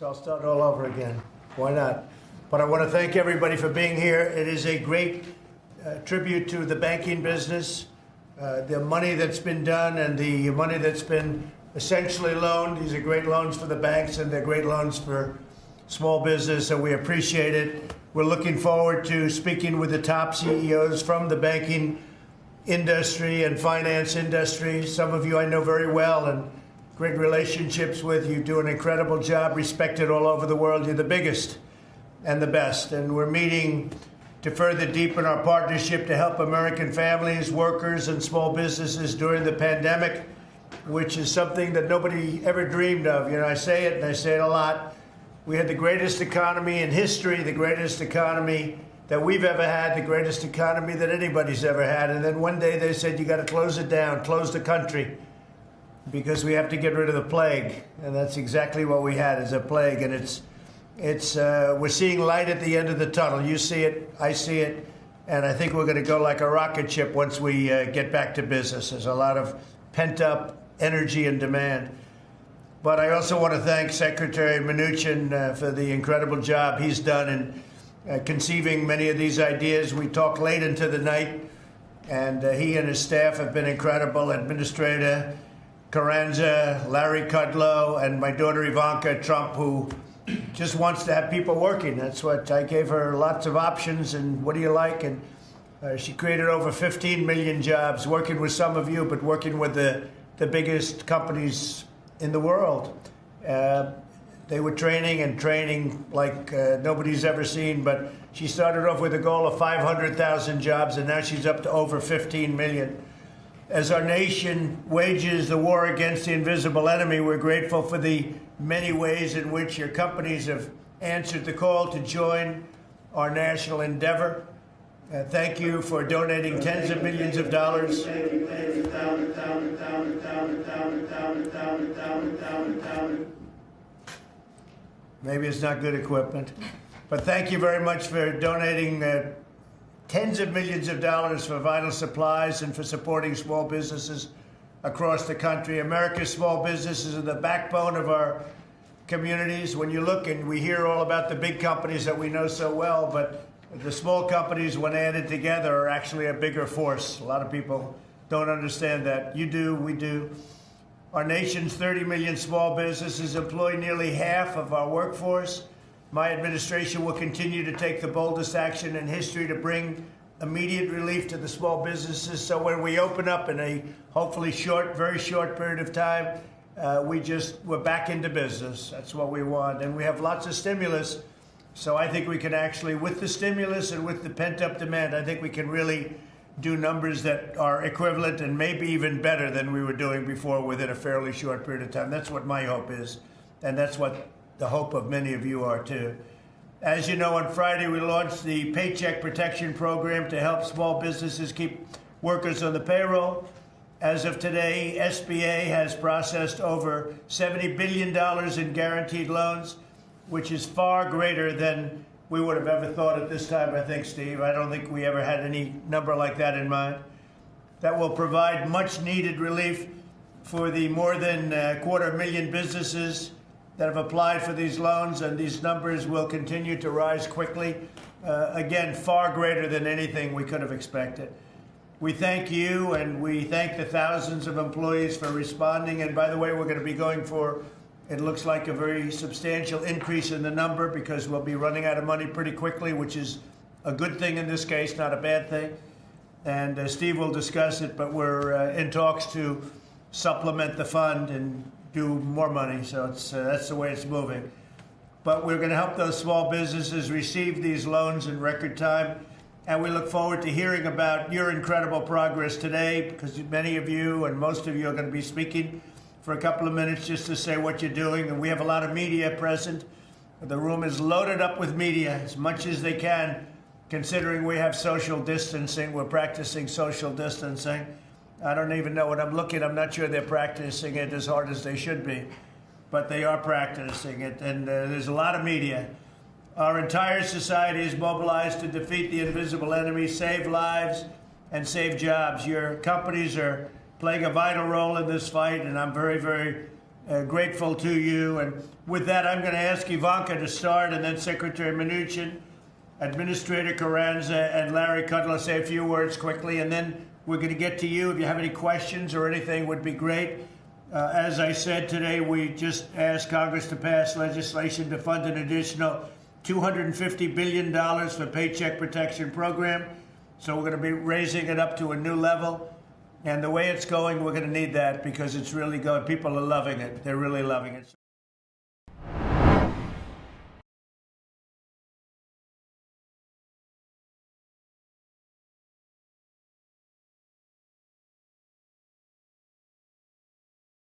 So I'll start all over again. Why not? But I want to thank everybody for being here. It is a great tribute to the banking business. The money that's been done and the money that's been essentially loaned. These are great loans for the banks and they're great loans for small business, and we appreciate it. We're looking forward to speaking with the top CEOs from the banking industry and finance industry. Some of you I know very well and great relationships with. You do an incredible job, respected all over the world. You're the biggest and the best. And we're meeting to further deepen our partnership to help American families, workers, and small businesses during the pandemic, which is something that nobody ever dreamed of. You know, I say it, and I say it a lot. We had the greatest economy in history, the greatest economy that we've ever had, the greatest economy that anybody's ever had. And then one day they said, you got to close it down, close the country, because we have to get rid of the plague. And that's exactly what we had, is a plague. And we're seeing light at the end of the tunnel. You see it, I see it, and I think we're going to go like a rocket ship once we get back to business. There's a lot of pent-up energy and demand. But I also want to thank Secretary Mnuchin for the incredible job he's done in conceiving many of these ideas. We talked late into the night, and he and his staff have been incredible. Administrator Carranza, Larry Kudlow, and my daughter Ivanka Trump, who just wants to have people working. That's what I gave her, lots of options, and what do you like? And she created over 15 million jobs, working with some of you, but working with the biggest companies in the world. They were training like nobody's ever seen, but she started off with a goal of 500,000 jobs, and now she's up to over 15 million. As our nation wages the war against the invisible enemy, we're grateful for the many ways in which your companies have answered the call to join our national endeavor. Thank you for donating tens of millions of dollars. Maybe it's not good equipment, but thank you very much for donating tens of millions of dollars for vital supplies and for supporting small businesses across the country. America's small businesses are the backbone of our communities. When you look, and we hear all about the big companies that we know so well, but the small companies, when added together, are actually a bigger force. A lot of people don't understand that. You do, we do. Our nation's 30 million small businesses employ nearly half of our workforce. My administration will continue to take the boldest action in history to bring immediate relief to the small businesses. So when we open up in a hopefully very short period of time, we're back into business. That's what we want. And we have lots of stimulus. So I think we can actually, with the stimulus and with the pent-up demand, I think we can really do numbers that are equivalent and maybe even better than we were doing before within a fairly short period of time. That's what my hope is. And that's what the hope of many of you are too. As you know, on Friday, we launched the Paycheck Protection Program to help small businesses keep workers on the payroll. As of today, SBA has processed over $70 billion in guaranteed loans, which is far greater than we would have ever thought at this time, I think, Steve. I don't think we ever had any number like that in mind. That will provide much needed relief for the more than 250,000 businesses that have applied for these loans, and these numbers will continue to rise quickly. Again, far greater than anything we could have expected. We thank you, and we thank the thousands of employees for responding. And by the way, we're going to be going for, it looks like, a very substantial increase in the number, because we'll be running out of money pretty quickly, which is a good thing in this case, not a bad thing. And Steve will discuss it, but we're in talks to supplement the fund and do more money. So that's the way it's moving. But we're going to help those small businesses receive these loans in record time. And we look forward to hearing about your incredible progress today, because many of you and most of you are going to be speaking for a couple of minutes just to say what you're doing. And we have a lot of media present. The room is loaded up with media, as much as they can, considering we have social distancing. We're practicing social distancing. I don't even know what I'm looking. I'm not sure they're practicing it as hard as they should be, but they are practicing it. And there's a lot of media. Our entire society is mobilized to defeat the invisible enemy, save lives, and save jobs. Your companies are playing a vital role in this fight, and I'm very, very Grateful to you. And with that, I'm going to ask Ivanka to start, and then Secretary Mnuchin, Administrator Carranza, and Larry Kudlow say a few words quickly, and then we're going to get to you. If you have any questions or anything, would be great. As I said today, we just asked Congress to pass legislation to fund an additional $250 billion for Paycheck Protection Program. So we're going to be raising it up to a new level. And the way it's going, we're going to need that because it's really good. People are loving it. They're really loving it.